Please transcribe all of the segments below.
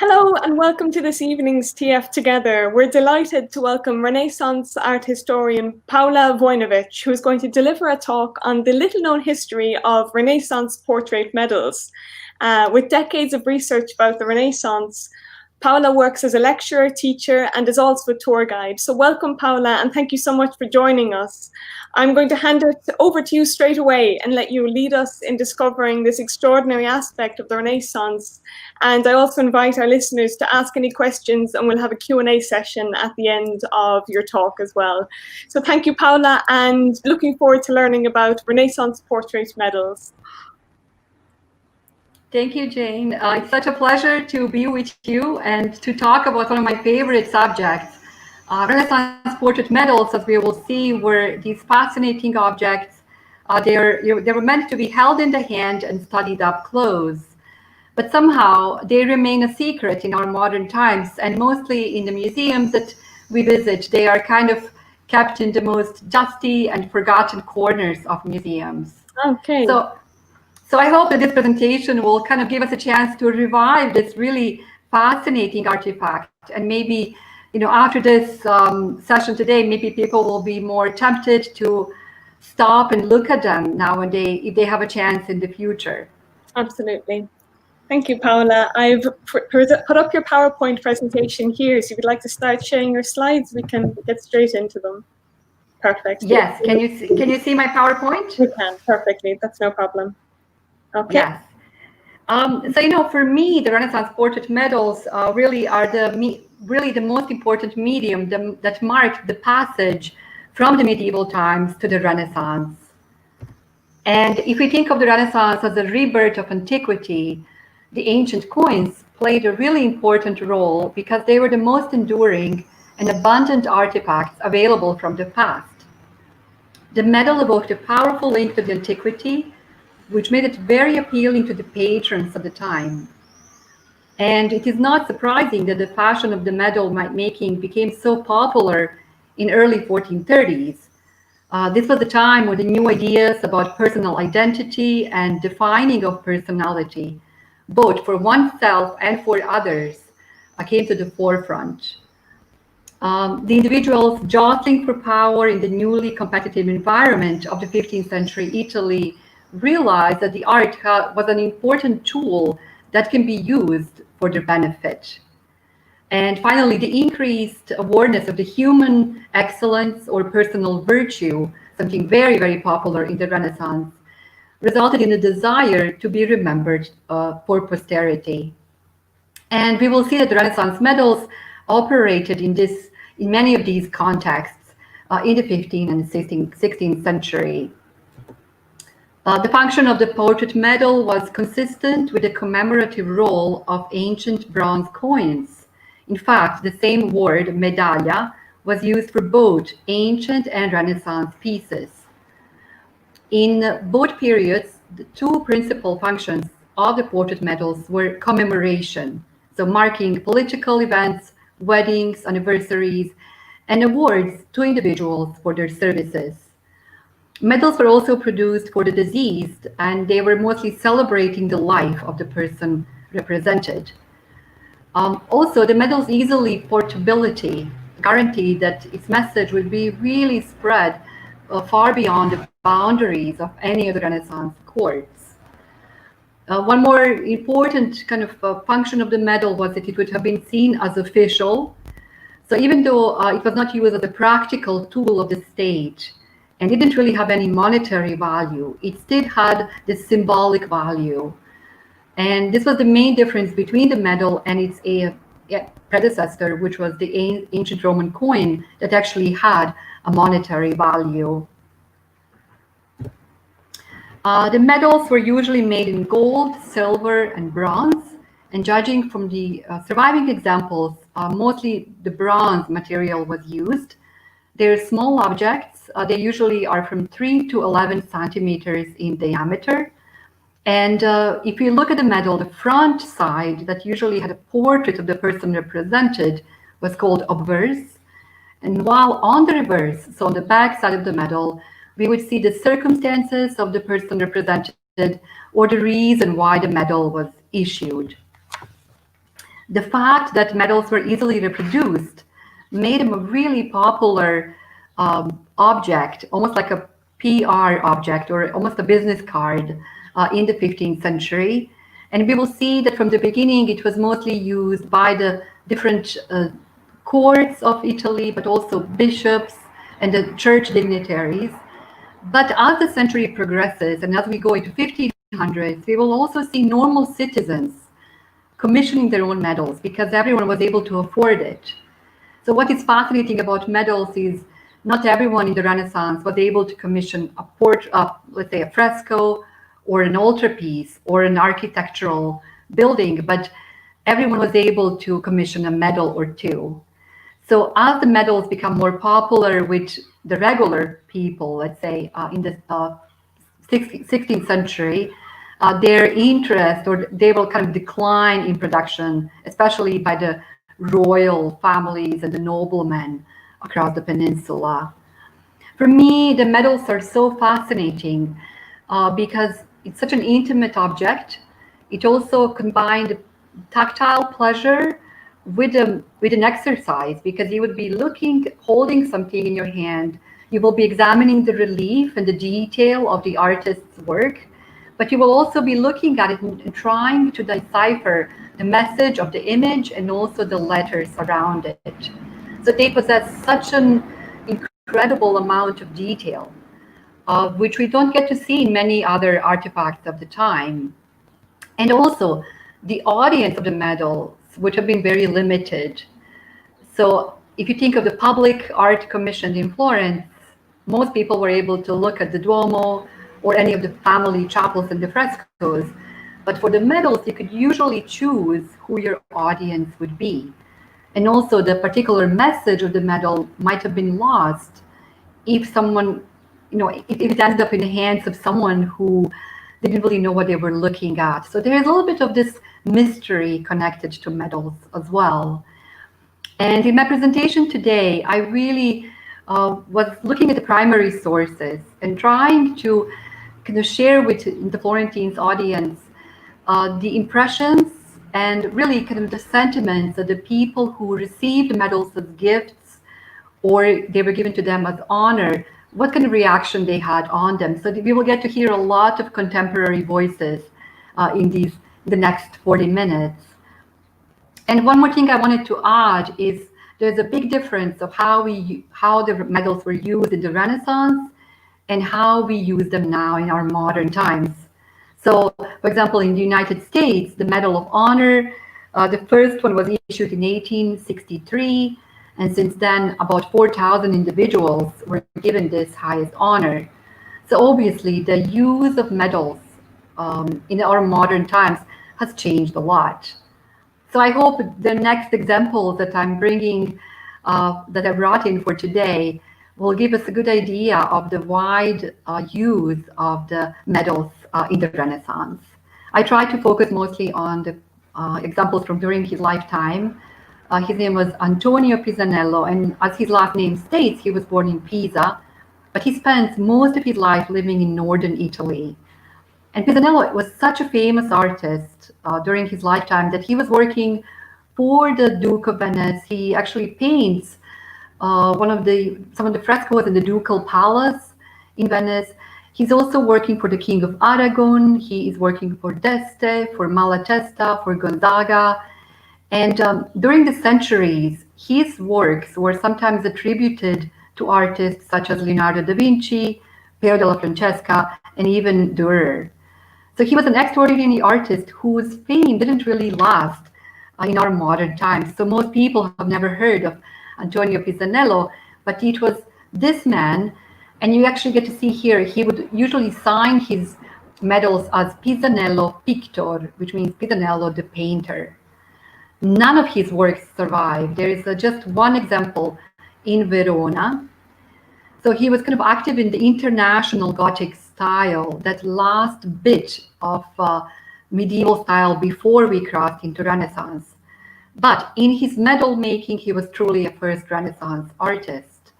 Hello and welcome to this evening's TF Together. We're delighted to welcome Renaissance art historian Paola Vojnovic, who is going to deliver a talk on the little-known history of Renaissance portrait medals. With decades of research about the Renaissance, Paola works as a lecturer, teacher, and is also a tour guide. So welcome, Paola, and thank you so much for joining us. I'm going to hand it over to you straight away and let you lead us in discovering this extraordinary aspect of the Renaissance. And I also invite our listeners to ask any questions, and we'll have a Q&A session at the end of your talk as well. So thank you, Paola, and looking forward to learning about Renaissance portrait medals. Thank you, Jane. It's such a pleasure to be with you and to talk about one of my favorite subjects. Renaissance portrait medals, as we will see, were these fascinating objects. They were meant to be held in the hand and studied up close. But somehow they remain a secret in our modern times, and mostly in the museums that we visit, they are kind of kept in the most dusty and forgotten corners of museums. Okay. So I hope that this presentation will kind of give us a chance to revive this really fascinating artifact. And maybe, after this session today, maybe people will be more tempted to stop and look at them nowadays if they have a chance in the future. Absolutely. Thank you, Paola. I've put up your PowerPoint presentation here. So if you'd like to start sharing your slides, we can get straight into them. Perfect. Yes. Can you see my PowerPoint? We can. Perfectly. That's no problem. Okay. Yes. So, for me, the Renaissance portrait medals really are the most important medium that marked the passage from the medieval times to the Renaissance. And if we think of the Renaissance as a rebirth of antiquity, the ancient coins played a really important role because they were the most enduring and abundant artifacts available from the past. The medal evoked a powerful link to the antiquity, which made it very appealing to the patrons of the time. And it is not surprising that the fashion of the medal making became so popular in early 1430s. This was the time when the new ideas about personal identity and defining of personality, both for oneself and for others, came to the forefront. The individuals jostling for power in the newly competitive environment of the 15th century Italy realized that the art was an important tool that can be used for their benefit. And finally, the increased awareness of the human excellence or personal virtue, something very, very popular in the Renaissance, resulted in a desire to be remembered for posterity. And we will see that the Renaissance medals operated in many of these contexts in the 15th and 16th century. The function of the portrait medal was consistent with the commemorative role of ancient bronze coins. In fact, the same word, medaglia, was used for both ancient and Renaissance pieces. In both periods, the two principal functions of the portrait medals were commemoration, so marking political events, weddings, anniversaries, and awards to individuals for their services. Medals were also produced for the deceased, and they were mostly celebrating the life of the person represented. Also, the medal's easily portability guaranteed that its message would be really spread far beyond the boundaries of any of the Renaissance courts. One more important kind of function of the medal was that it would have been seen as official. So even though it was not used as a practical tool of the state, and didn't really have any monetary value, it still had this symbolic value. And this was the main difference between the medal and its predecessor, which was the ancient Roman coin that actually had a monetary value. The medals were usually made in gold, silver, and bronze. And judging from the surviving examples, mostly the bronze material was used. They're small objects. They usually are from 3 to 11 centimeters in diameter. And if you look at the medal, the front side that usually had a portrait of the person represented was called obverse. And while on the reverse, so on the back side of the medal, we would see the circumstances of the person represented or the reason why the medal was issued. The fact that medals were easily reproduced made them a really popular object, almost like a PR object or almost a business card in the 15th century. And we will see that from the beginning, it was mostly used by the different courts of Italy, but also bishops and the church dignitaries. But as the century progresses and as we go into 1500s, we will also see normal citizens commissioning their own medals because everyone was able to afford it. So what is fascinating about medals is not everyone in the Renaissance was able to commission a portrait, let's say a fresco or an altarpiece or an architectural building, but everyone was able to commission a medal or two. So as the medals become more popular with the regular people, let's say in the 16th century, their interest or they will kind of decline in production, especially by the royal families and the noblemen across the peninsula. For me, the medals are so fascinating because it's such an intimate object. It also combined tactile pleasure with an exercise because you would be holding something in your hand. You will be examining the relief and the detail of the artist's work, but you will also be looking at it and trying to decipher the message of the image and also the letters around it. So they possess such an incredible amount of detail, which we don't get to see in many other artifacts of the time. And also the audience of the medals, which have been very limited. So if you think of the public art commissioned in Florence, most people were able to look at the Duomo or any of the family chapels and the frescoes. But for the medals, you could usually choose who your audience would be. And also the particular message of the medal might have been lost if someone, if it ended up in the hands of someone who didn't really know what they were looking at. So there's a little bit of this mystery connected to medals as well. And in my presentation today, I really was looking at the primary sources and trying to kind of share with the Florentines audience the impressions and really kind of the sentiments of the people who received medals as gifts or they were given to them as honor, what kind of reaction they had on them. So we will get to hear a lot of contemporary voices in the next 40 minutes. And one more thing I wanted to add is there's a big difference of how the medals were used in the Renaissance and how we use them now in our modern times. So, for example, in the United States, the Medal of Honor, the first one was issued in 1863, and since then, about 4,000 individuals were given this highest honor. So obviously, the use of medals in our modern times has changed a lot. So I hope the next examples that I'm bringing, that I brought in for today, will give us a good idea of the wide use of the medals in the Renaissance. I try to focus mostly on the examples from during his lifetime. His name was Antonio Pisanello, and as his last name states, he was born in Pisa, but he spent most of his life living in northern Italy. And Pisanello was such a famous artist during his lifetime that he was working for the Duke of Venice. He actually paints some of the frescoes in the Ducal Palace in Venice. He's also working for the King of Aragon. He is working for dEste, for Malatesta, for Gonzaga. And during the centuries, his works were sometimes attributed to artists such as Leonardo da Vinci, Piero della Francesca, and even Dürer. So he was an extraordinary artist whose fame didn't really last in our modern times. So most people have never heard of Antonio Pisanello, but it was this man, and you actually get to see here, he would usually sign his medals as Pisanello Pictor, which means Pisanello the painter. None of his works survive. There is just one example in Verona. So he was kind of active in the international Gothic style, that last bit of medieval style before we crossed into Renaissance. But in his medal making, he was truly a first Renaissance artist.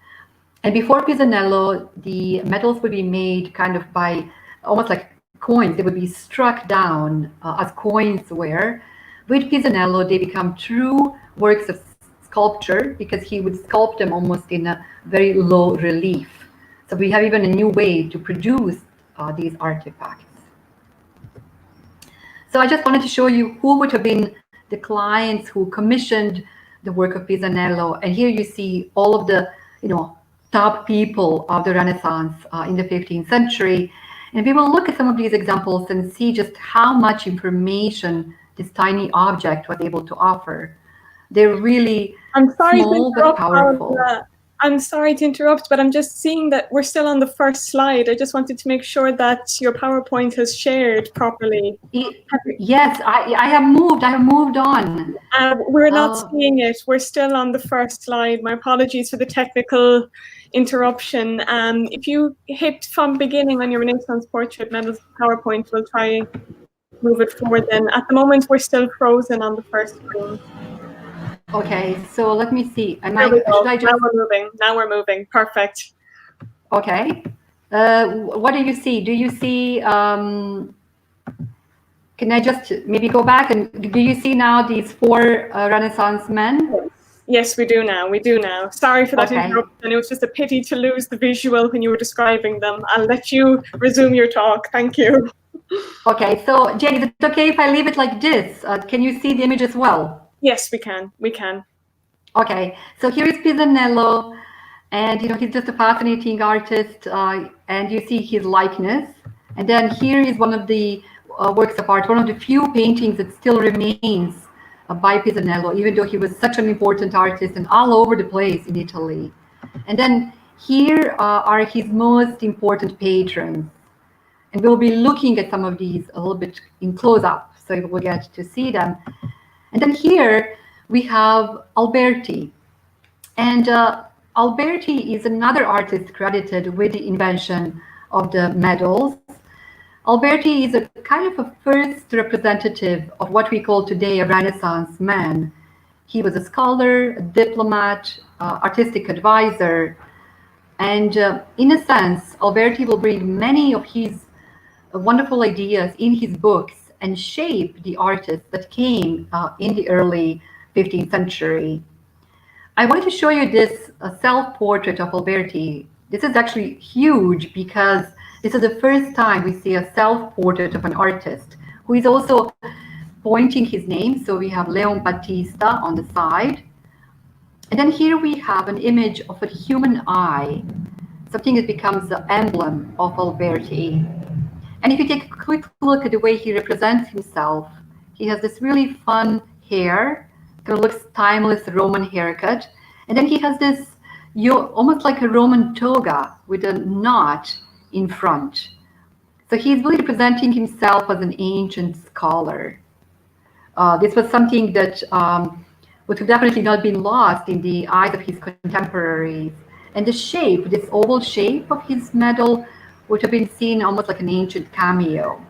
And before Pisanello, the medals would be made kind of by almost like coins. They would be struck down as coins were, with Pisanello, they become true works of sculpture because he would sculpt them almost in a very low relief. So we have even a new way to produce these artifacts. So I just wanted to show you who would have been the clients who commissioned the work of Pisanello. And here you see all of the, top people of the Renaissance in the 15th century. And we will look at some of these examples and see just how much information this tiny object was able to offer. They're really small but powerful. I'm sorry to interrupt, but I'm just seeing that we're still on the first slide. I just wanted to make sure that your PowerPoint has shared properly. Yes, I have moved on. We're not seeing it. We're still on the first slide. My apologies for the technical interruption. If you hit from beginning on your Renaissance portrait medals PowerPoint, we'll try and move it forward then. At the moment, we're still frozen on the first screen. Okay, so let me see. Now we're moving. Now we're moving. Perfect. Okay. What do you see? Do you see? Can I just maybe go back and do you see now these 4 Renaissance men? Yes, we do now. We do now. Sorry for that interruption. It was just a pity to lose the visual when you were describing them. I'll let you resume your talk. Thank you. Okay, so Jane, is it okay if I leave it like this? Can you see the image as well? Yes, we can. We can. Okay, so here is Pisanello, and he's just a fascinating artist, and you see his likeness. And then here is one of the works of art, one of the few paintings that still remains by Pisanello, even though he was such an important artist and all over the place in Italy. And then here are his most important patrons. And we'll be looking at some of these a little bit in close-up, so you will get to see them. And then here we have Alberti. And Alberti is another artist credited with the invention of the medals. Alberti is a kind of a first representative of what we call today a Renaissance man. He was a scholar, a diplomat, artistic advisor. And in a sense, Alberti will bring many of his wonderful ideas in his books and shape the artists that came in the early 15th century. I wanted to show you this self-portrait of Alberti. This is actually huge because this is the first time we see a self-portrait of an artist who is also pointing his name. So we have Leon Battista on the side. And then here we have an image of a human eye, something that becomes the emblem of Alberti. And if you take a quick look at the way he represents himself, he has this really fun hair, kind of looks timeless Roman haircut. And then he has this almost like a Roman toga with a knot in front. So he's really representing himself as an ancient scholar. This was something that would have definitely not been lost in the eyes of his contemporaries. And the shape, this oval shape of his medal, would have been seen almost like an ancient cameo.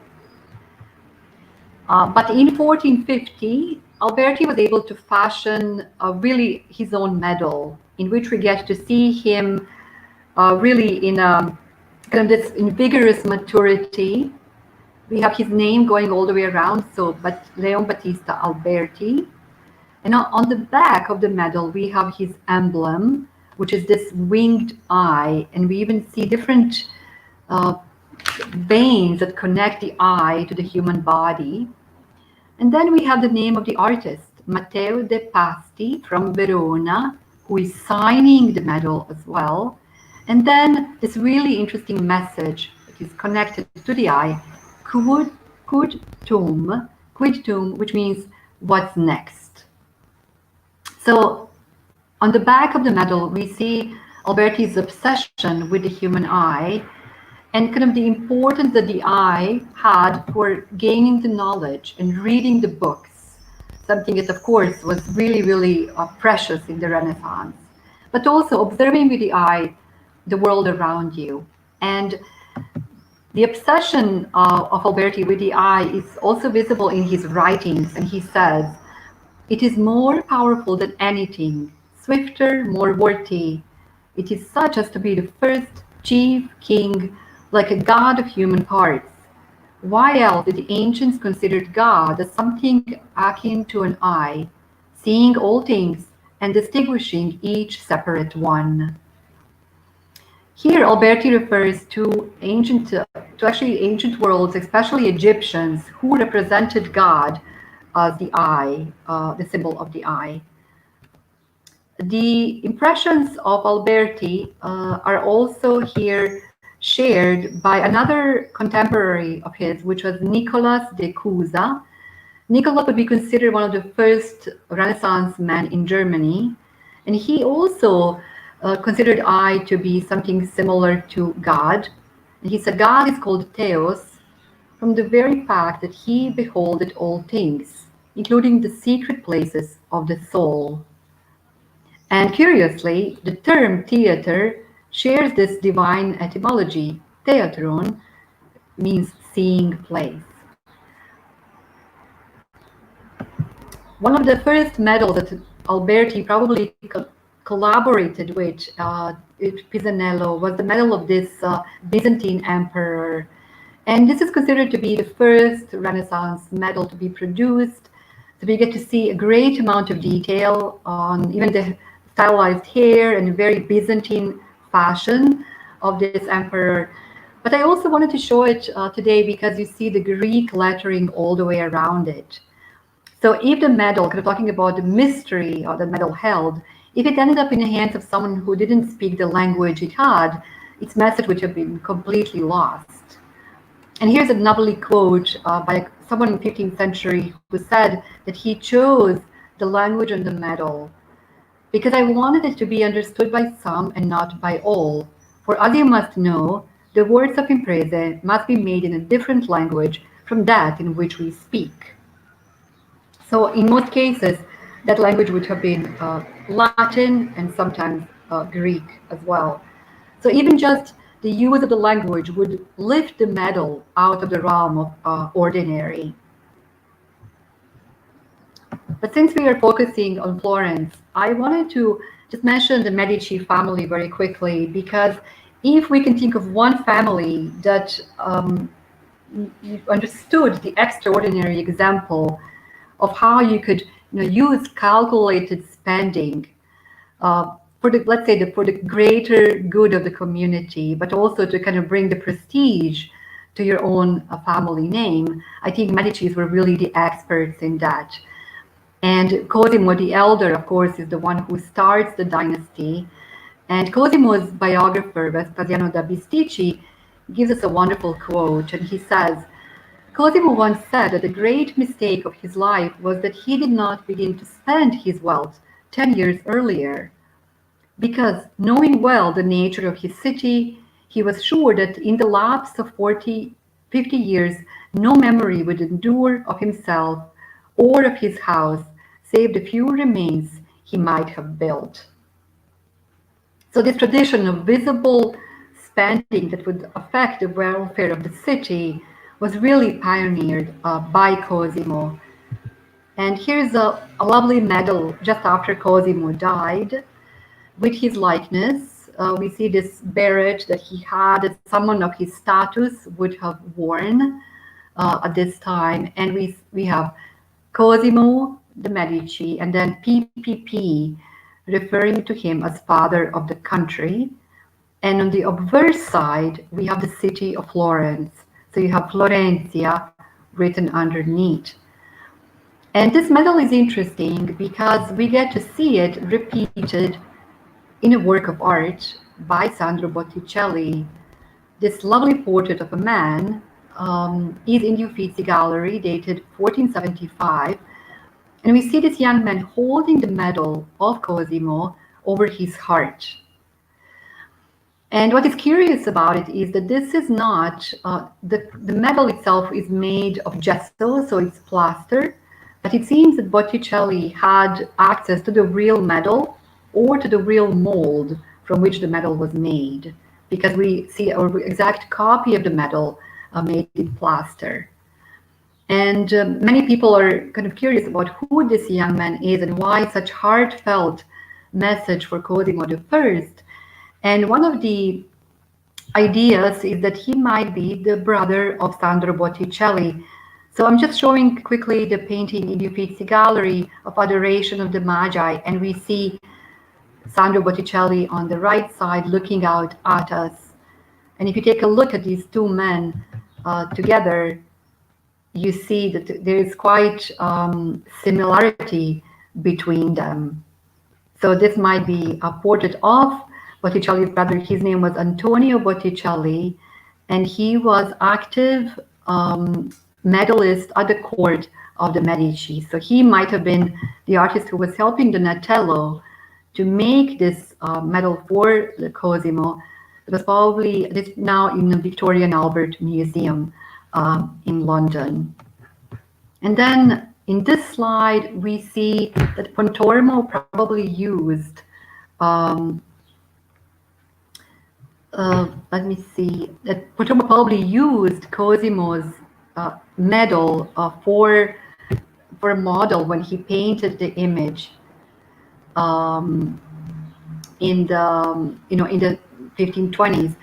But in 1450, Alberti was able to fashion really his own medal, in which we get to see him really in kind of this in vigorous maturity. We have his name going all the way around, but Leon Battista Alberti. And on the back of the medal, we have his emblem, which is this winged eye, and we even see different veins that connect the eye to the human body. And then we have the name of the artist, Matteo de Pasti from Verona, who is signing the medal as well. And then this really interesting message that is connected to the eye, quid tum, which means what's next. So on the back of the medal, we see Alberti's obsession with the human eye and kind of the importance that the eye had for gaining the knowledge and reading the books, something that, of course, was really, really precious in the Renaissance, but also observing with the eye the world around you. And the obsession of Alberti with the eye is also visible in his writings, and he says, "It is more powerful than anything, swifter, more worthy. It is such as to be the first chief king, like a god of human parts. Why else did the ancients consider God as something akin to an eye, seeing all things and distinguishing each separate one? Here, Alberti refers to ancient worlds, especially Egyptians, who represented God as the eye, the symbol of the eye. The impressions of Alberti are also here shared by another contemporary of his, which was Nicolas de Cusa. Nicolas would be considered one of the first Renaissance men in Germany, and he also considered I to be something similar to God. And he said God is called Theos from the very fact that he beholdeth all things, including the secret places of the soul. And curiously, the term theater shares this divine etymology. Theatron means seeing place. One of the first medals that Alberti probably collaborated with Pisanello was the medal of this Byzantine Emperor. And this is considered to be the first Renaissance medal to be produced. So we get to see a great amount of detail on even the stylized hair and very Byzantine fashion of this emperor. But I also wanted to show it today because you see the Greek lettering all the way around it. So if the medal, kind of talking about the mystery of the medal held, if it ended up in the hands of someone who didn't speak the language it had, its message would have been completely lost. And here's a lovely quote by someone in the 15th century who said that he chose the language on the medal because I wanted it to be understood by some and not by all. For as you must know, the words of imprese must be made in a different language from that in which we speak. So in most cases, that language would have been Latin and sometimes Greek as well. So even just the use of the language would lift the medal out of the realm of ordinary. But since we are focusing on Florence, I wanted to just mention the Medici family very quickly, because if we can think of one family that understood the extraordinary example of how you could use calculated spending for the, let's say, for the greater good of the community, but also to kind of bring the prestige to your own family name. I think Medicis were really the experts in that. And Cosimo the Elder, of course, is the one who starts the dynasty. And Cosimo's biographer, Vespasiano da Bisticci, gives us a wonderful quote, and he says, Cosimo once said that the great mistake of his life was that he did not begin to spend his wealth 10 years earlier, because knowing well the nature of his city, he was sure that in the lapse of 50 years, no memory would endure of himself or of his house, save the few remains he might have built. So this tradition of visible spending that would affect the welfare of the city was really pioneered by Cosimo. And here's a lovely medal just after Cosimo died with his likeness. We see this beret that he had that someone of his status would have worn at this time. And we have Cosimo de' Medici and then PPP, referring to him as father of the country. And on the obverse side, we have the city of Florence. So you have Florentia written underneath. And this medal is interesting because we get to see it repeated in a work of art by Sandro Botticelli. This lovely portrait of a man is in the Uffizi Gallery, dated 1475. And we see this young man holding the medal of Cosimo over his heart. And what is curious about it is that this is not, the medal itself is made of gesso, so it's plaster, but it seems that Botticelli had access to the real medal or to the real mold from which the medal was made, because we see an exact copy of the medal made in plaster. And many people are kind of curious about who this young man is and why such heartfelt message for Cosimo I. And one of the ideas is that he might be the brother of Sandro Botticelli. So I'm just showing quickly the painting in the Uffizi Gallery of Adoration of the Magi, and we see Sandro Botticelli on the right side looking out at us. And if you take a look at these two men together, you see that there is quite similarity between them. So this might be a portrait of Botticelli's brother. His name was Antonio Botticelli, and he was active medalist at the court of the Medici. So he might have been the artist who was helping Donatello to make this medal for the Cosimo. It was probably this now in the Victoria and Albert Museum in London. And then in this slide, we see that Pontormo probably used, let me see, that Pontormo probably used Cosimo's medal for a model when he painted the image in the 1520s.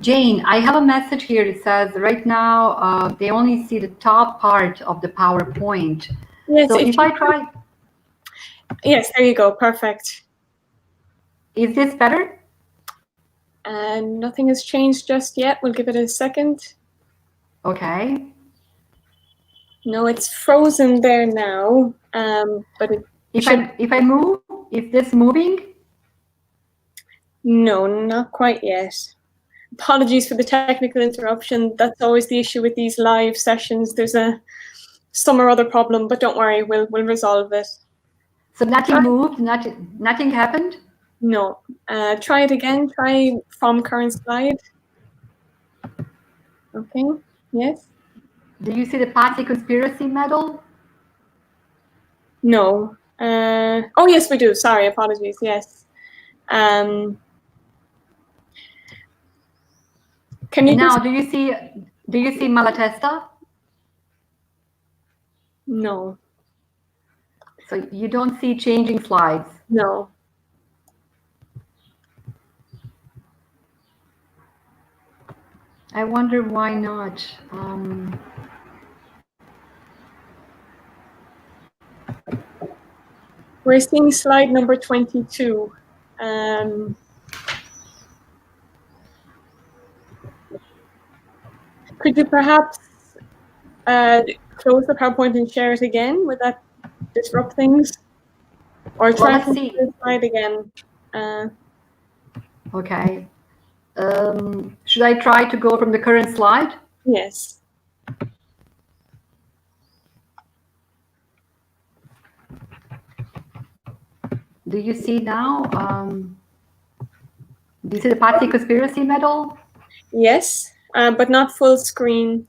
Jane, I have a message here. It says right now they only see the top part of the PowerPoint. Yes, so if I try. Yes, there you go. Perfect. Is this better? And nothing has changed just yet. We'll give it a second. Okay. No, it's frozen there now. But if I move, is this moving? No, not quite yet. Apologies for the technical interruption. That's always the issue with these live sessions. There's some or other problem, but don't worry, we'll resolve it. So nothing moved, nothing happened? No. Try it again. Try from current slide. Okay. Yes. Do you see the Party Conspiracy medal? No. Oh yes, we do. Sorry, apologies. Yes. Can you now do you see Malatesta? No. So you don't see changing slides? No. I wonder why not. We're seeing slide number 22. Could you perhaps close the PowerPoint and share it again? Would that disrupt things? Or try to see the slide again? Okay. Should I try to go from the current slide? Yes. Do you see now? Do you see the Party Conspiracy medal? Yes, but not full screen.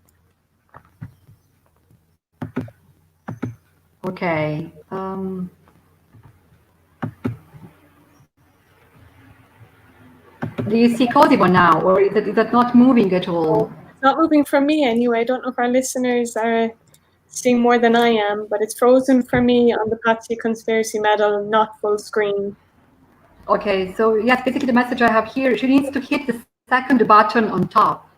Okay. Do you see Cosimo now, or is that not moving at all? It's not moving for me anyway. I don't know if our listeners are seeing more than I am, but it's frozen for me on the Patsy Conspiracy medal, not full screen. Okay, so yes, basically the message I have here, she needs to hit the second button on top.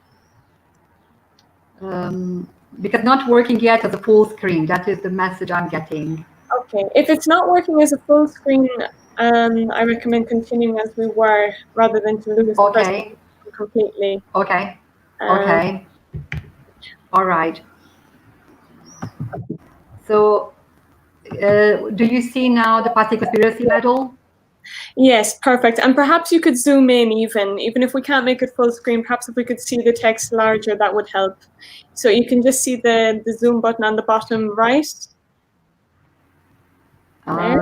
Because not working yet as a full screen, that is the message I'm getting. Okay, if it's not working as a full screen, I recommend continuing as we were rather than to lose the presentation completely. Okay. Okay. All right. So, do you see now the Party Conspiracy medal? Yes, perfect. And perhaps you could zoom in even if we can't make it full screen, perhaps if we could see the text larger, that would help. So you can just see the zoom button on the bottom right.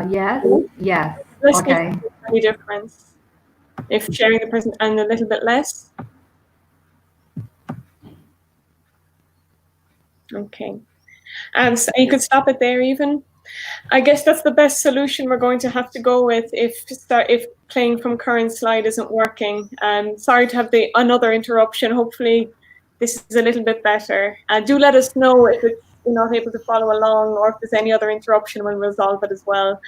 Yes, yes. Let's okay. see any difference if sharing the present and a little bit less. Okay. So you could stop it there even. I guess that's the best solution we're going to have to go with if playing from current slide isn't working. Sorry to have another interruption. Hopefully this is a little bit better. Do let us know if you're not able to follow along or if there's any other interruption, we'll resolve it as well.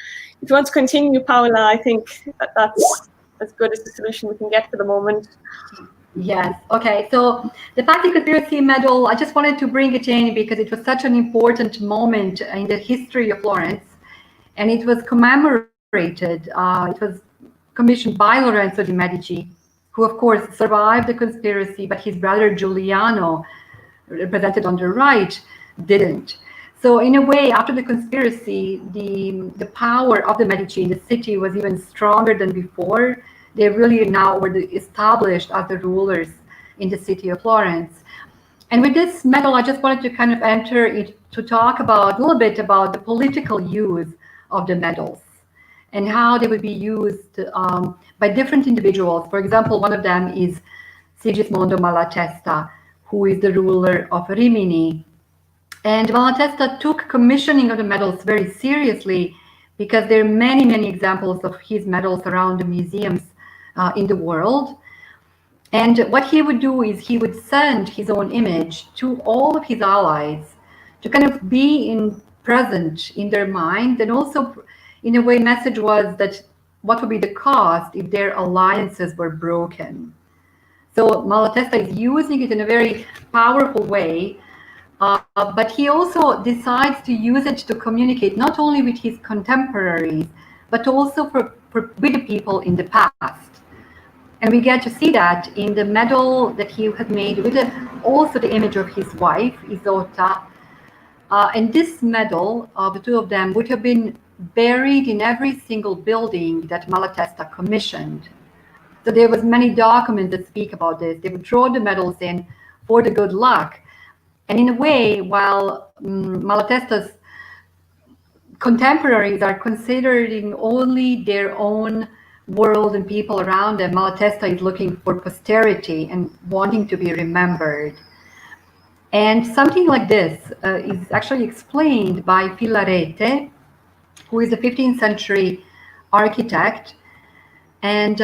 If you want to continue, Paola, I think that's as good as the solution we can get for the moment. Yes. Okay. So the Vatican Conspiracy Medal, I just wanted to bring it in because it was such an important moment in the history of Florence, and it was commemorated. It was commissioned by Lorenzo de' Medici, who of course survived the conspiracy, but his brother Giuliano, represented on the right, didn't. So in a way, after the conspiracy, the power of the Medici in the city was even stronger than before. They really now were established as the rulers in the city of Florence. And with this medal, I just wanted to kind of enter it to talk about a little bit about the political use of the medals and how they would be used by different individuals. For example, one of them is Sigismondo Malatesta, who is the ruler of Rimini. And Malatesta took commissioning of the medals very seriously because there are many, many examples of his medals around the museums in the world. And what he would do is he would send his own image to all of his allies to kind of be present in their mind. And also, in a way, message was that what would be the cost if their alliances were broken. So Malatesta is using it in a very powerful way, but he also decides to use it to communicate not only with his contemporaries, but also with the people in the past. And we get to see that in the medal that he had made with also the image of his wife, Isotta. And this medal, the two of them, would have been buried in every single building that Malatesta commissioned. So there was many documents that speak about this. They would throw the medals in for the good luck. And in a way, while Malatesta's contemporaries are considering only their own world and people around them, Malatesta is looking for posterity and wanting to be remembered. And something like this is actually explained by Filarete, who is a 15th century architect. And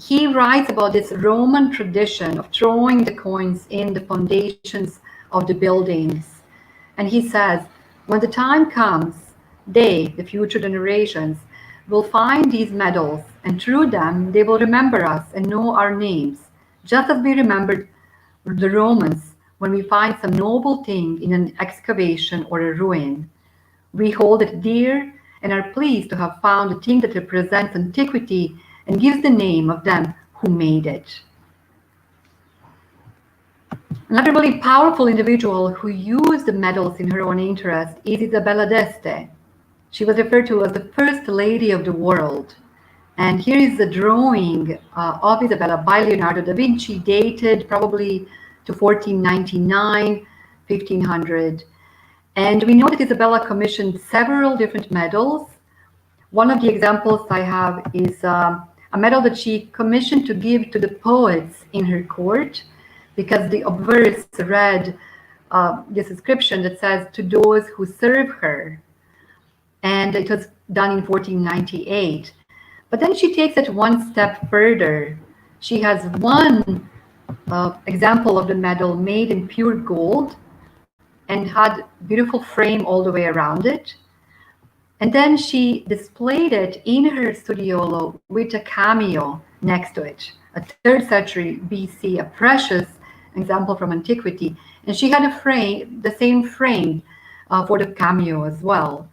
he writes about this Roman tradition of throwing the coins in the foundations of the buildings. And he says, when the time comes, they, the future generations, will find these medals, and through them they will remember us and know our names, just as we remembered the Romans when we find some noble thing in an excavation or a ruin. We hold it dear and are pleased to have found a thing that represents antiquity and gives the name of them who made it. Another really powerful individual who used the medals in her own interest is Isabella dEste. She was referred to as the first lady of the world. And here is the drawing of Isabella by Leonardo da Vinci, dated probably to 1499, 1500. And we know that Isabella commissioned several different medals. One of the examples I have is a medal that she commissioned to give to the poets in her court, because the obverse read this inscription that says, to those who serve her. And it was done in 1498. But then she takes it one step further. She has one example of the medal made in pure gold and had beautiful frame all the way around it. And then she displayed it in her studiolo with a cameo next to it, a 3rd century BC, a precious example from antiquity. And she had a frame, the same frame for the cameo as well.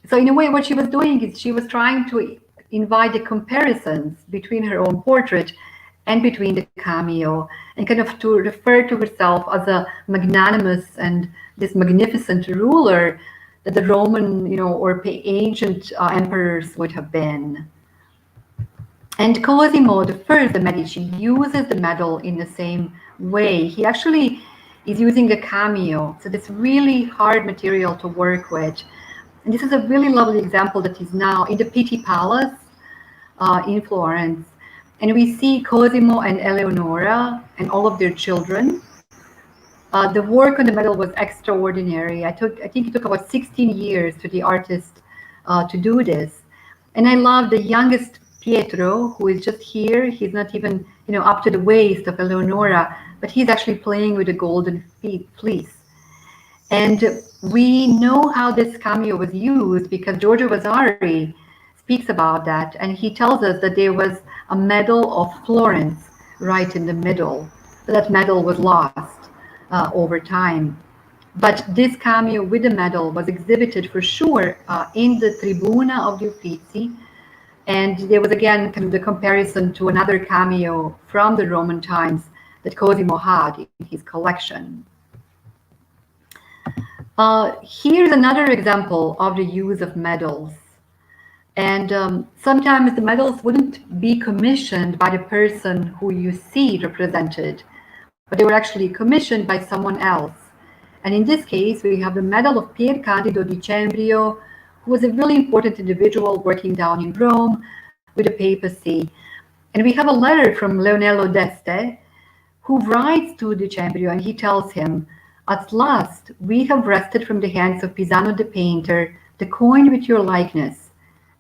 So in a way, what she was doing is she was trying to invite the comparisons between her own portrait and between the cameo, and kind of to refer to herself as a magnanimous and this magnificent ruler that the Roman, or ancient emperors would have been. And Cosimo I, the Medici, uses the medal in the same way. He actually is using a cameo, so it's really hard material to work with. And this is a really lovely example that is now in the Pitti Palace in Florence. And we see Cosimo and Eleonora and all of their children. The work on the medal was extraordinary. I think it took about 16 years for the artist to do this. And I love the youngest Pietro, who is just here. He's not even, up to the waist of Eleonora, but he's actually playing with a golden fleece. And we know how this cameo was used because Giorgio Vasari speaks about that. And he tells us that there was a medal of Florence, right in the middle. That medal was lost over time. But this cameo with the medal was exhibited for sure in the Tribuna of the Uffizi. And there was again kind of the comparison to another cameo from the Roman times that Cosimo had in his collection. Here's another example of the use of medals. And sometimes the medals wouldn't be commissioned by the person who you see represented, but they were actually commissioned by someone else. And in this case, we have the medal of Pierre Cardin di Cembrio, who was a really important individual working down in Rome with the papacy. And we have a letter from dEste, who writes to di Cembrio, and he tells him, "At last we have wrested from the hands of Pisano the painter the coin with your likeness,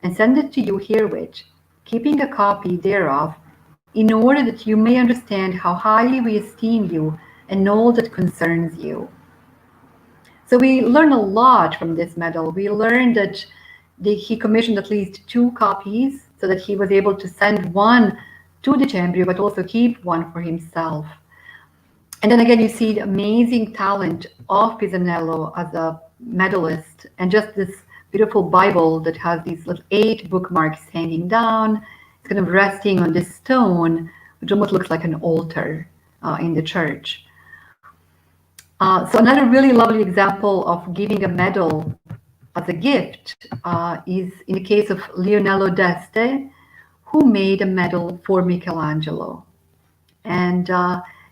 and send it to you herewith, keeping a copy thereof, in order that you may understand how highly we esteem you and all that concerns you." So we learn a lot from this medal. We learned that he commissioned at least 2 copies, so that he was able to send one to di Cembrio, but also keep one for himself. And then again, you see the amazing talent of Pisanello as a medalist, and just this beautiful Bible that has these little 8 bookmarks hanging down. It's kind of resting on this stone, which almost looks like an altar in the church. So another really lovely example of giving a medal as a gift is in the case of dEste, who made a medal for Michelangelo. And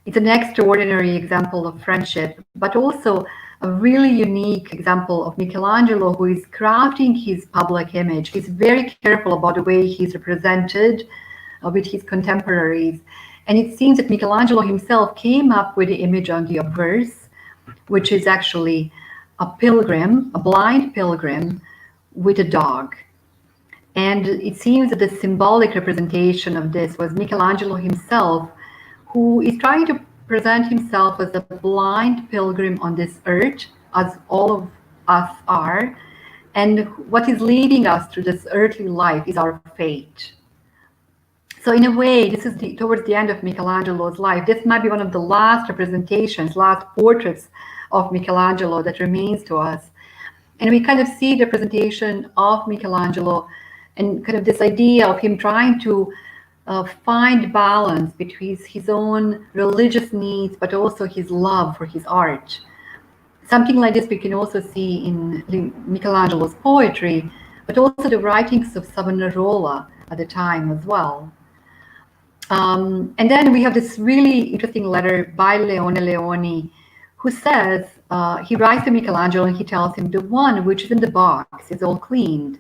it's an extraordinary example of friendship, but also a really unique example of Michelangelo, who is crafting his public image. He's very careful about the way he's represented with his contemporaries. And it seems that Michelangelo himself came up with the image on the obverse, which is actually a pilgrim, a blind pilgrim with a dog. And it seems that the symbolic representation of this was Michelangelo himself, who is trying to present himself as a blind pilgrim on this earth, as all of us are. And what is leading us through this earthly life is our fate. So in a way, this is towards the end of Michelangelo's life. This might be one of the last representations, last portraits of Michelangelo that remains to us. And we kind of see the representation of Michelangelo and kind of this idea of him trying to find balance between his own religious needs, but also his love for his art. Something like this we can also see in Michelangelo's poetry, but also the writings of Savonarola at the time as well. And then we have this really interesting letter by Leone, who says, he writes to Michelangelo and he tells him, "The one which is in the box is all cleaned.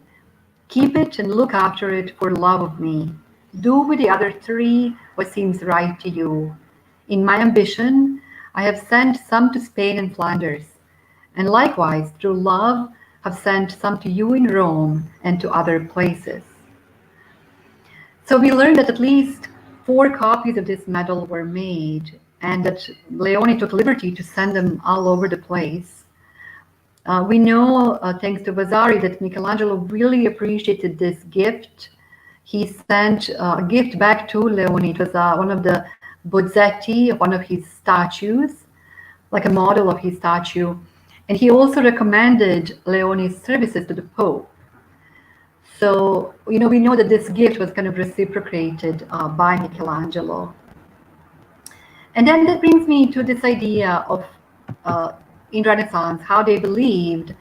Keep it and look after it for love of me. Do with the other 3 what seems right to you. In my ambition, I have sent some to Spain and Flanders, and likewise, through love, have sent some to you in Rome and to other places." So we learned that at least 4 copies of this medal were made, and that Leone took liberty to send them all over the place. We know, thanks to Vasari, that Michelangelo really appreciated this gift. He sent a gift back to Leone. It was one of the bozzetti of one of his statues, like a model of his statue. And he also recommended Leone's services to the Pope. So, we know that this gift was kind of reciprocated by Michelangelo. And then that brings me to this idea of, in Renaissance, how they believed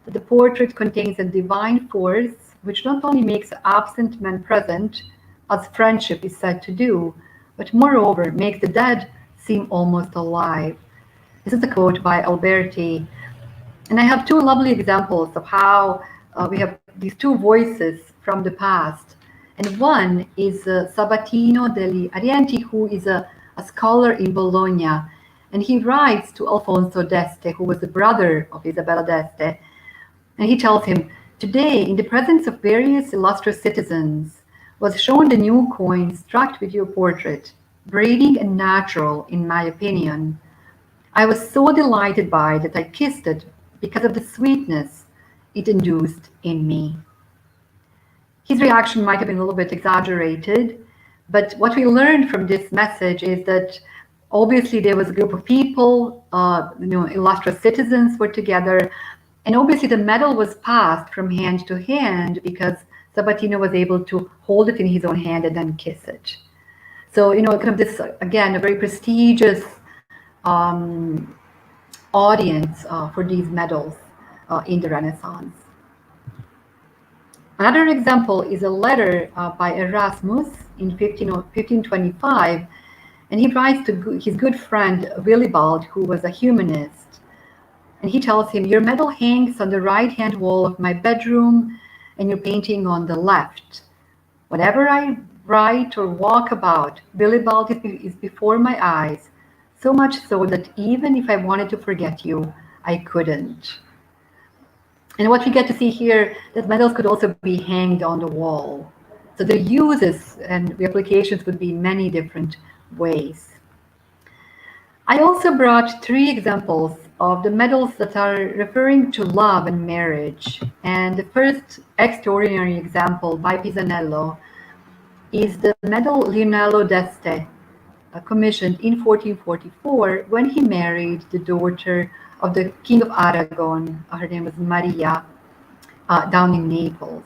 that the portrait contains a divine force which not only makes absent men present, as friendship is said to do, but moreover makes the dead seem almost alive. This is a quote by Alberti. And I have 2 lovely examples of how we have these 2 voices from the past. And one is Sabatino degli Arienti, who is a scholar in Bologna. And he writes to Alfonso dEste, who was the brother of Isabella dEste. And he tells him, "Today, in the presence of various illustrious citizens, was shown the new coin struck with your portrait, braiding and natural, in my opinion. I was so delighted by it that I kissed it because of the sweetness it induced in me." His reaction might have been a little bit exaggerated, But what we learned from this message is that obviously there was a group of people, illustrious citizens were together, and obviously the medal was passed from hand to hand because Sabatino was able to hold it in his own hand and then kiss it. So, kind of this, again, a very prestigious audience for these medals in the Renaissance. Another example is a letter by Erasmus in 1525, and he writes to his good friend Willibald, who was a humanist, and he tells him, "Your medal hangs on the right-hand wall of my bedroom, and your painting on the left. Whatever I write or walk about, Willibald is before my eyes, so much so that even if I wanted to forget you, I couldn't." And what we get to see here, that medals could also be hanged on the wall. So the uses and the applications would be in many different ways. I also brought 3 examples of the medals that are referring to love and marriage. And the first extraordinary example by Pisanello is the medal Leonardo dEste, commissioned in 1444 when he married the daughter of the King of Aragon. Her name was Maria, down in Naples.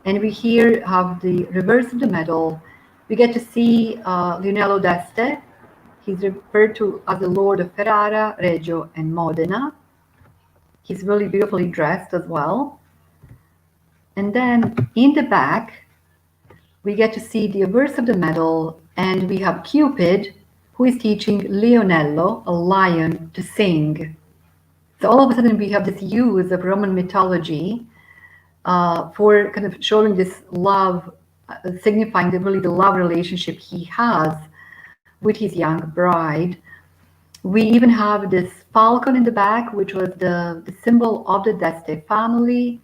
And we here have the reverse of the medal. We get to see Leonardo dEste. He's referred to as the Lord of Ferrara, Reggio, and Modena. He's really beautifully dressed as well. And then in the back, we get to see the reverse of the medal, and we have Cupid, who is teaching Leonello, a lion, to sing. So all of a sudden we have this use of Roman mythology for kind of showing this love, signifying really the love relationship he has with his young bride. We even have this falcon in the back, which was the symbol of the dEste family.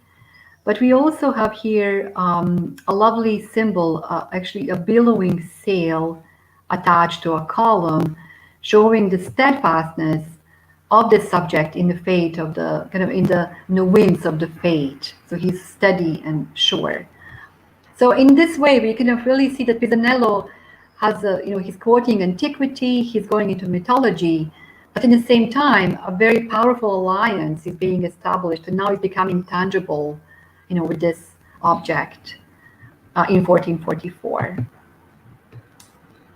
But we also have here a lovely symbol, actually a billowing sail attached to a column, showing the steadfastness of the subject in the fate of the kind of in the winds of the fate. So he's steady and sure. So in this way, we can really see that Pisanello has he's quoting antiquity, he's going into mythology, but in the same time, a very powerful alliance is being established, and now it's becoming tangible, with this object in 1444.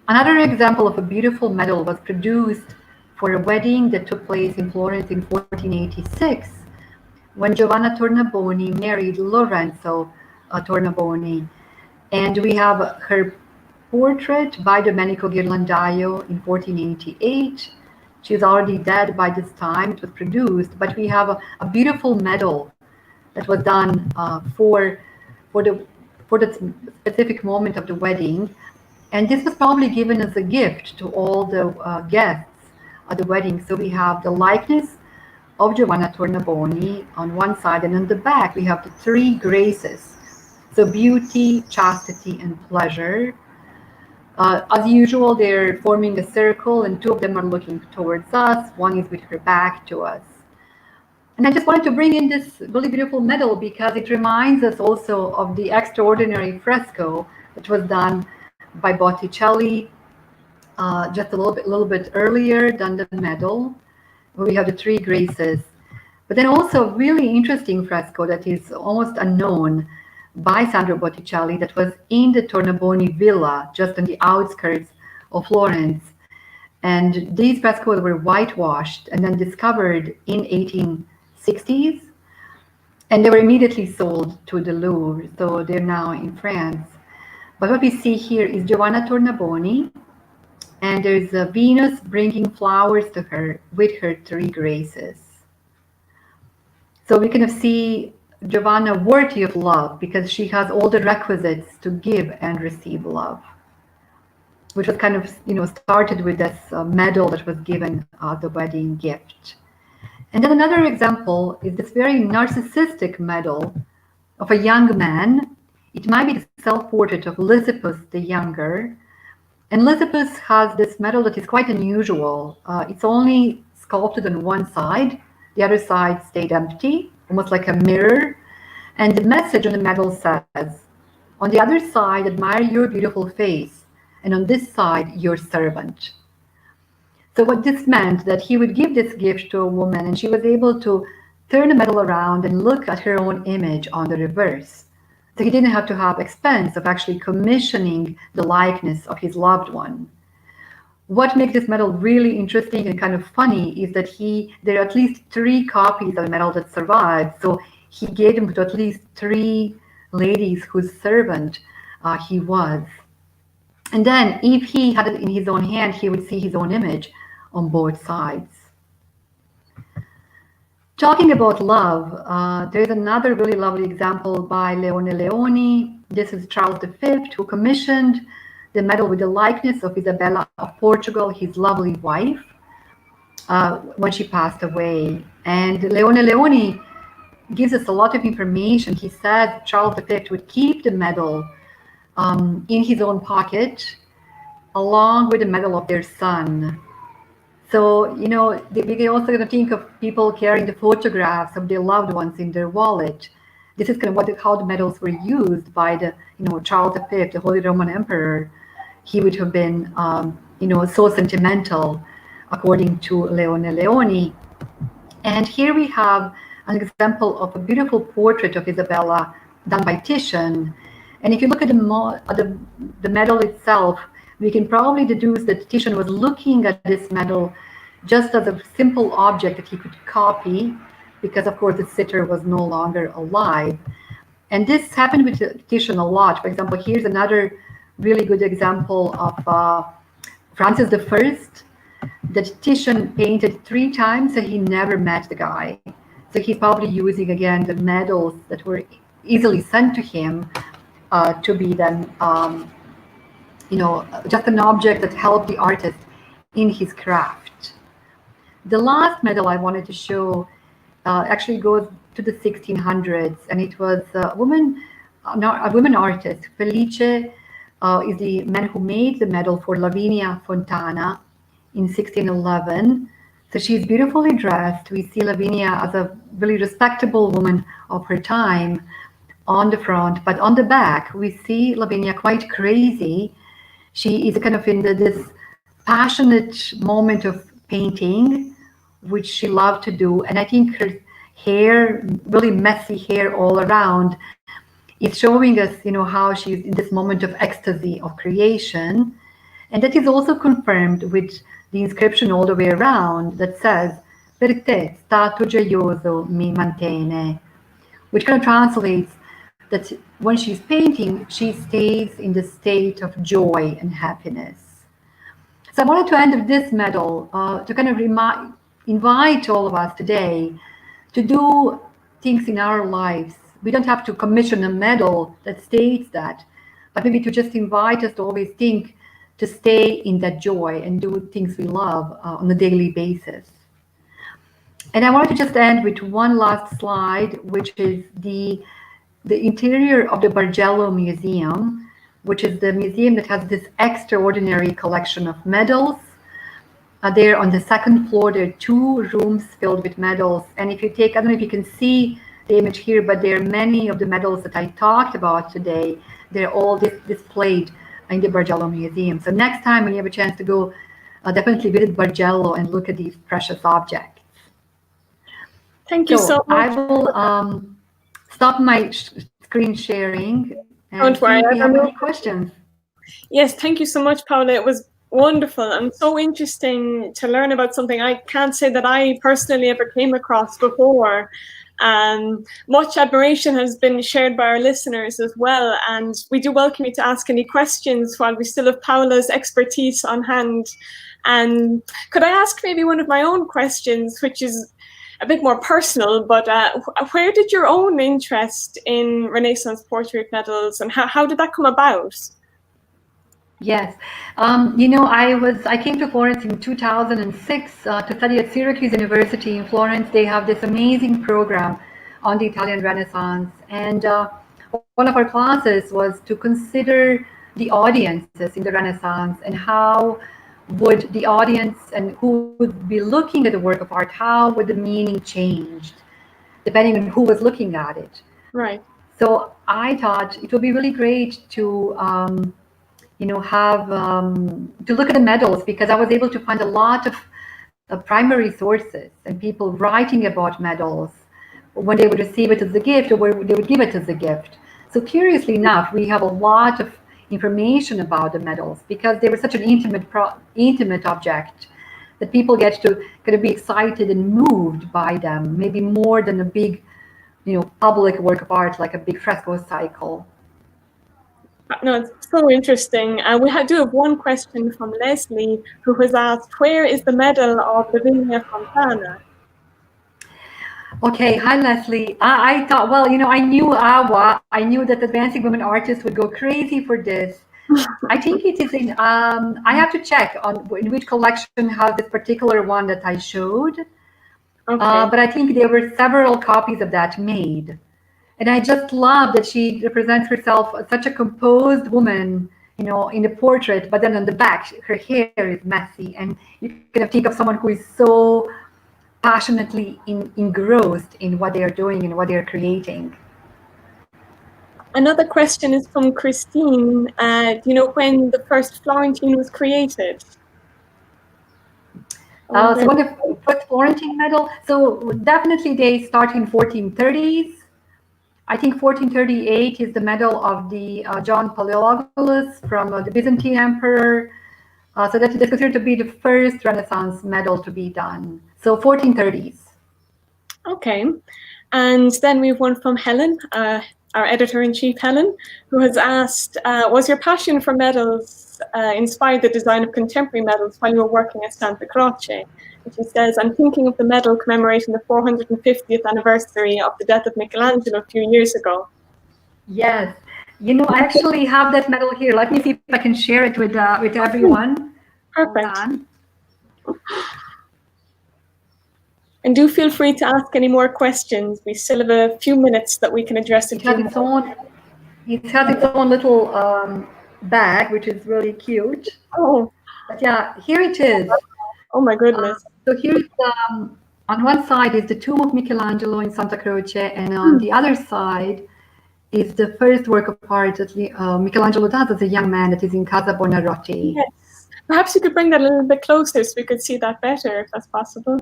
Another example of a beautiful medal was produced for a wedding that took place in Florence in 1486, when Giovanna Tornabuoni married Lorenzo Tornabuoni. And we have her portrait by Domenico Ghirlandaio in 1488. She's already dead by this time. It was produced, but we have a beautiful medal that was done for the specific moment of the wedding. And this was probably given as a gift to all the guests at the wedding. So we have the likeness of Giovanna Tornabuoni on one side, and on the back we have the 3 graces. So beauty, chastity, and pleasure. As usual, they're forming a circle, and 2 of them are looking towards us. One is with her back to us. And I just wanted to bring in this really beautiful medal because it reminds us also of the extraordinary fresco that was done by Botticelli just a little bit earlier than the medal, where we have the 3 graces. But then also a really interesting fresco that is almost unknown by Sandro Botticelli that was in the Tornabuoni villa, just on the outskirts of Florence. And these frescoes were whitewashed and then discovered in 1860s, and they were immediately sold to the Louvre, so they're now in France. But what we see here is Giovanna Tornabuoni, and there's a Venus bringing flowers to her with her 3 graces. So we kind of see Giovanna worthy of love because she has all the requisites to give and receive love, which was kind of started with this medal that was given as the wedding gift. And then another example is this very narcissistic medal of a young man. It might be the self-portrait of Lysippus the Younger. And Lysippus has this medal that is quite unusual. It's only sculpted on one side. The other side stayed empty, almost like a mirror. And the message on the medal says, "On the other side, admire your beautiful face. and on this side, your servant. So what this meant that he would give this gift to a woman, and she was able to turn the medal around and look at her own image on the reverse. So he didn't have to have expense of actually commissioning the likeness of his loved one. What makes this medal really interesting and kind of funny is that there are at least 3 copies of the medal that survived. So he gave them to at least 3 ladies whose servant he was. And then if he had it in his own hand, he would see his own image on both sides. Talking about love, there's another really lovely example by Leone. This is Charles V, who commissioned the medal with the likeness of Isabella of Portugal, his lovely wife, when she passed away. And Leone gives us a lot of information. He said Charles V would keep the medal in his own pocket, along with the medal of their son. So, we can also think of people carrying the photographs of their loved ones in their wallet. This is kind of how the medals were used by Charles V, the Holy Roman Emperor. He would have been, so sentimental, according to Leone. And here we have an example of a beautiful portrait of Isabella done by Titian. And if you look at the medal itself, we can probably deduce that Titian was looking at this medal just as a simple object that he could copy, because of course the sitter was no longer alive. And this happened with Titian a lot. For example, here's another really good example of Francis I, that Titian painted 3 times and he never met the guy. So he's probably using again the medals that were easily sent to him to be then just an object that helped the artist in his craft. The last medal I wanted to show actually goes to the 1600s, and it was a woman artist. Felice is the man who made the medal for Lavinia Fontana in 1611. So she's beautifully dressed. We see Lavinia as a really respectable woman of her time on the front, but on the back we see Lavinia quite crazy. She is kind of in this passionate moment of painting, which she loved to do. And I think her hair, really messy hair all around, is showing us, how she's in this moment of ecstasy of creation. And that is also confirmed with the inscription all the way around that says, "Per te stato gioioso mi mantene," which kind of translates that when she's painting, she stays in the state of joy and happiness. So I wanted to end with this medal to kind of invite all of us today to do things in our lives. We don't have to commission a medal that states that, but maybe to just invite us to always think to stay in that joy and do things we love on a daily basis. And I wanted to just end with one last slide, which is the interior of the Bargello Museum, which is the museum that has this extraordinary collection of medals. There on the 2nd floor, there are 2 rooms filled with medals. And if you take, I don't know if you can see the image here, but there are many of the medals that I talked about today. They're all displayed in the Bargello Museum. So next time when you have a chance to go, definitely visit Bargello and look at these precious objects. Thank you so much. I will stop my screen sharing and Don't worry, see if we have any questions. Yes, thank you so much, Paola. It was wonderful and so interesting to learn about something I can't say that I personally ever came across before. Much admiration has been shared by our listeners as well, and we do welcome you to ask any questions while we still have Paola's expertise on hand. And could I ask maybe one of my own questions, which is a bit more personal, but where did your own interest in Renaissance portrait medals and how did that come about? Yes, I came to Florence in 2006 to study at Syracuse University in Florence. They have this amazing program on the Italian Renaissance, and one of our classes was to consider the audiences in the Renaissance and how would the audience and who would be looking at the work of art, how would the meaning change depending on who was looking at it. Right. So I thought it would be really great to have to look at the medals, because I was able to find a lot of primary sources and people writing about medals when they would receive it as a gift or where they would give it as a gift. So curiously enough, we have a lot of information about the medals because they were such an intimate object that people get to kind of be excited and moved by them, maybe more than a big, public work of art like a big fresco cycle. No, it's so interesting. Do have one question from Lesley, who has asked, where is the medal of Lavinia Fontana? Okay, hi Lesley. I thought, well, I knew Awa. I knew that advancing women artists would go crazy for this. I think it is in, I have to check on in which collection has this particular one that I showed. Okay. But I think there were several copies of that made. And I just love that she represents herself as such a composed woman, in the portrait, but then on the back, her hair is messy. And you can think of someone who is so passionately engrossed in what they are doing and what they are creating. Another question is from Christine. Do you know when the first Florentine was created? So when the first Florentine medal, so definitely they start in 1430s. I think 1438 is the medal of the John Palaeologus from the Byzantine Emperor. So that's considered to be the first Renaissance medal to be done. So 1430s. Okay. And then we have one from Helen, our editor-in-chief, Helen, who has asked, was your passion for medals inspired the design of contemporary medals while you were working at Santa Croce? And she says, I'm thinking of the medal commemorating the 450th anniversary of the death of Michelangelo a few years ago. Yes. I actually have that medal here. Let me see if I can share it with everyone. Perfect. And do feel free to ask any more questions. We still have a few minutes that we can address it. It has its own little bag, which is really cute. Oh. But yeah, here it is. Oh my goodness. So here's on one side is the tomb of Michelangelo in Santa Croce, and on the other side is the first work of art that Michelangelo does as a young man that is in Casa Buonarroti. Yes. Perhaps you could bring that a little bit closer so we could see that better, if that's possible.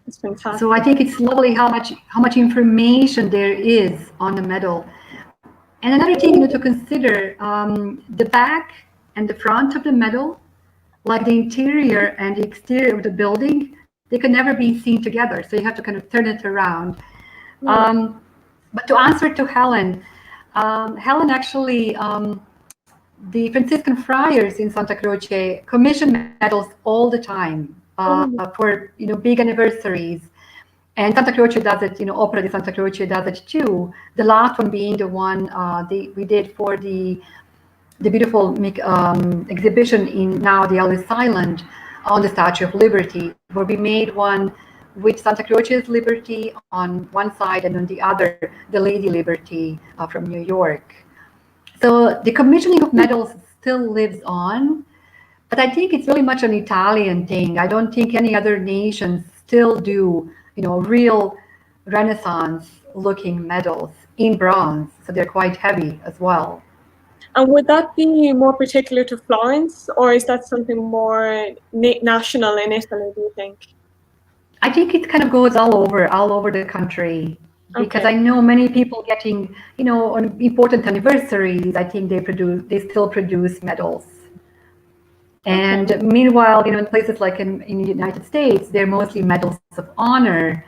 It's fantastic. So I think it's lovely how much information there is on the medal. And another thing to consider, the back and the front of the medal, like the interior and the exterior of the building, they can never be seen together. So you have to kind of turn it around. But to answer to Helen, Helen actually, the Franciscan friars in Santa Croce commission medals all the time for big anniversaries. And Santa Croce does it, Opera di Santa Croce does it too. The last one being the one we did for the beautiful exhibition in now the Ellis Island on the Statue of Liberty, where we made one with Santa Croce's Liberty on one side and on the other, the Lady Liberty from New York. So the commissioning of medals still lives on, but I think it's really much an Italian thing. I don't think any other nations still do, real Renaissance looking medals in bronze. So they're quite heavy as well. And would that be more particular to Florence, or is that something more national in Italy, do you think? I think it kind of goes all over the country, because I know many people getting, on important anniversaries, I think they still produce medals. And meanwhile, in places like in the United States, they're mostly medals of honor,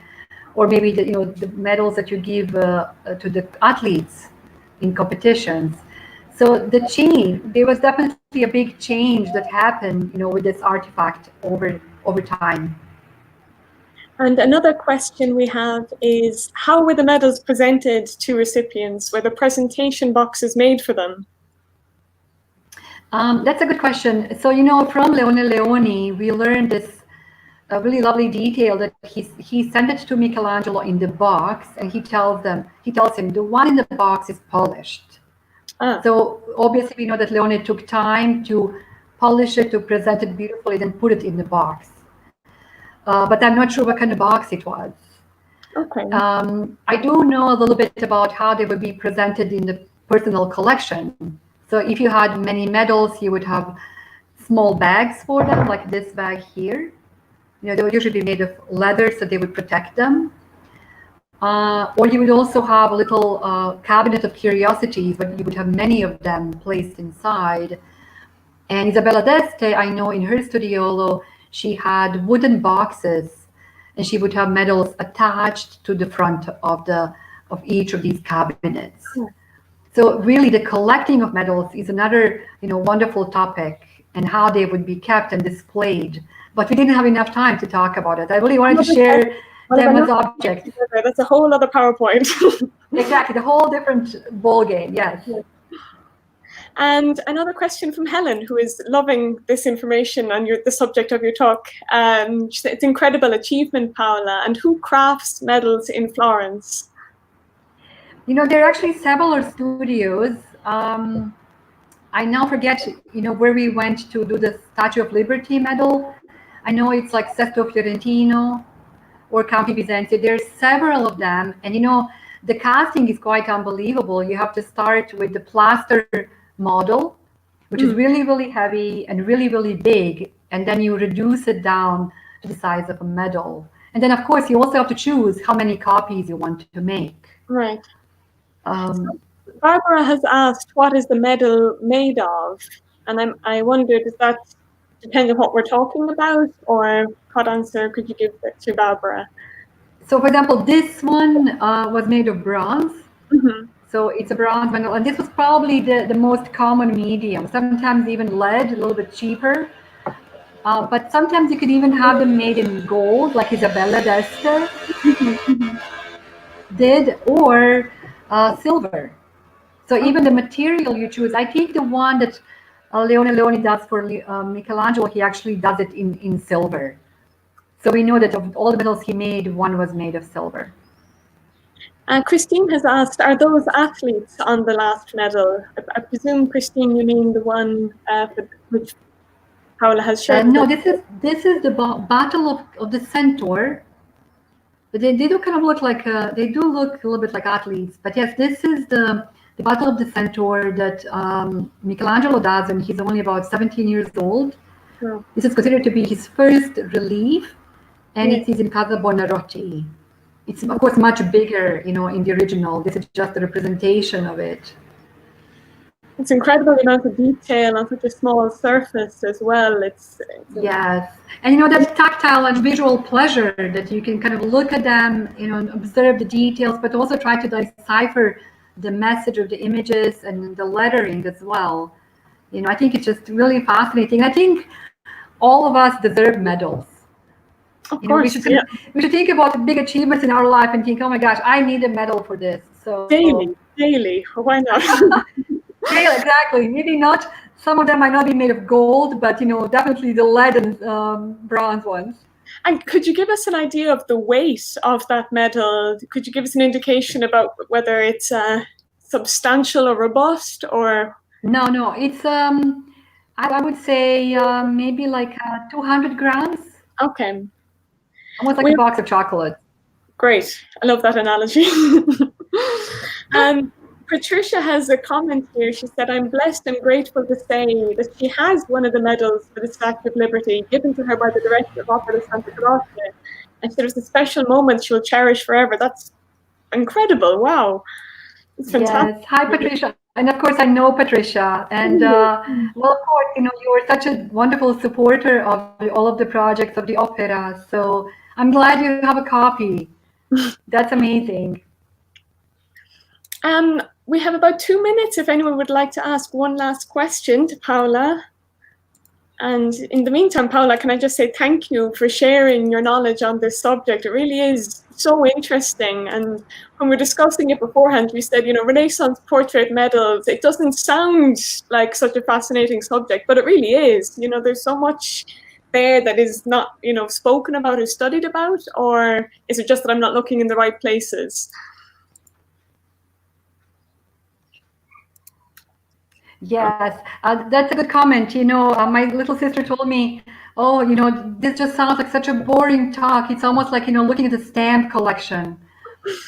or maybe the medals that you give to the athletes in competitions. So there was definitely a big change that happened, with this artifact over time. And another question we have is, how were the medals presented to recipients? Were the presentation boxes made for them? That's a good question. So, from Leone Leoni, we learned this really lovely detail that he sent it to Michelangelo in the box, and he tells him the one in the box is polished. So obviously we know that Leone took time to polish it, to present it beautifully, then put it in the box. But I'm not sure what kind of box it was. I do know a little bit about how they would be presented in the personal collection So if you had many medals, you would have small bags for them, like this bag here. They would usually be made of leather, so they would protect them. Or you would also have a little cabinet of curiosities, but you would have many of them placed inside. And Isabella dEste, I know in her studiolo, she had wooden boxes, and she would have medals attached to the front of each of these cabinets. So really, the collecting of medals is another, wonderful topic, and how they would be kept and displayed. But we didn't have enough time to talk about it. I really wanted to share them as objects. That's a whole other PowerPoint. Exactly, the whole different ball game. Yes. And another question from Helen, who is loving this information on the subject of your talk. She said, it's incredible achievement, Paola. And who crafts medals in Florence? There are actually several studios. I now forget, where we went to do the Statue of Liberty medal. I know it's like Sesto Fiorentino or Campi Bisenzio. There's several of them. And, the casting is quite unbelievable. You have to start with the plaster model, which is really, really heavy and really, really big. And then you reduce it down to the size of a medal. And then, of course, you also have to choose how many copies you want to make. Right. Barbara has asked, what is the medal made of? And I wondered, does that depend on what we're talking about, or what answer could you give to Barbara? So, for example, this one was made of bronze. So it's a bronze medal, and this was probably the most common medium. Sometimes even lead, a little bit cheaper. But sometimes you could even have them made in gold, like Isabella dEste did, or silver. So even the material you choose, I think the one that Leone does for Michelangelo, he actually does it in silver. So we know that of all the medals he made, one was made of silver. Christine has asked, are those athletes on the last medal? I presume, Christine, you mean the one which Paola has shown? No, this is the Battle of the Centaur. But they do kind of look like, they do look a little bit like athletes. But yes, this is the Battle of the Centaur that Michelangelo does, and he's only about 17 years old. This is considered to be his first relief, and it is in Casa Buonarroti. It's, of course, much bigger, in the original. This is just a representation of it. It's incredible the amount of detail on such a small surface as well. Yes, and that tactile and visual pleasure that you can kind of look at them, and observe the details, but also try to decipher the message of the images and the lettering as well. I think it's just really fascinating. I think all of us deserve medals. Of course, we should think about big achievements in our life and think, oh my gosh, I need a medal for this. So daily, why not? Yeah, exactly. Maybe not. Some of them might not be made of gold, but definitely the lead and bronze ones. And could you give us an idea of the weight of that medal? Could you give us an indication about whether it's substantial or robust, or? No. It's I would say maybe like 200 grams. Okay. Almost like a box of chocolate. Great. I love that analogy. Patricia has a comment here. She said, I'm blessed and grateful to say that she has one of the medals for the Statue of Liberty given to her by the director of Opera di Santa Croce. And she said it was a special moment she'll cherish forever. That's incredible. Wow. It's fantastic. Yes. Hi, Patricia. And of course, I know Patricia. And well, of course, you were such a wonderful supporter of all of the projects of the opera. So I'm glad you have a copy. That's amazing. We have about 2 minutes if anyone would like to ask one last question to Paola. And in the meantime, Paola, can I just say thank you for sharing your knowledge on this subject. It really is so interesting. And when we were discussing it beforehand, we said, Renaissance portrait medals, it doesn't sound like such a fascinating subject, but it really is. There's so much there that is not, spoken about or studied about, or is it just that I'm not looking in the right places? Yes, that's a good comment. My little sister told me, oh, this just sounds like such a boring talk. It's almost like, looking at the stamp collection.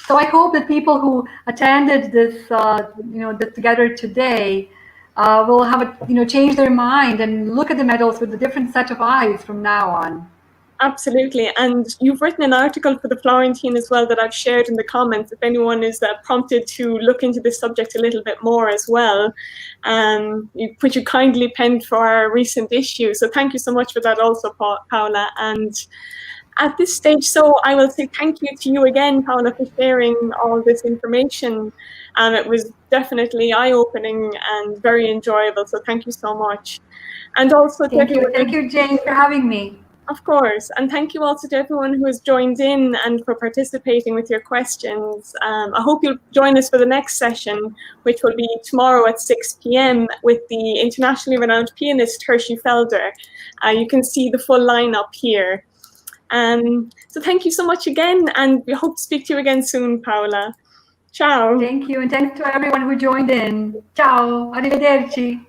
So I hope that people who attended this, this together today will have change their mind and look at the medals with a different set of eyes from now on. Absolutely. And you've written an article for the Florentine as well that I've shared in the comments if anyone is prompted to look into this subject a little bit more as well, which you kindly penned for our recent issue. So thank you so much for that also, Paola. And at this stage, so I will say thank you to you again, Paola, for sharing all this information. It was definitely eye-opening and very enjoyable. So thank you so much. And also thank you, Jane, for having me. Of course, and thank you also to everyone who has joined in and for participating with your questions. I hope you'll join us for the next session, which will be tomorrow at 6 p.m. with the internationally renowned pianist Hirschi Felder. You can see the full lineup here. So thank you so much again, and we hope to speak to you again soon, Paola. Ciao. Thank you, and thanks to everyone who joined in. Ciao, arrivederci.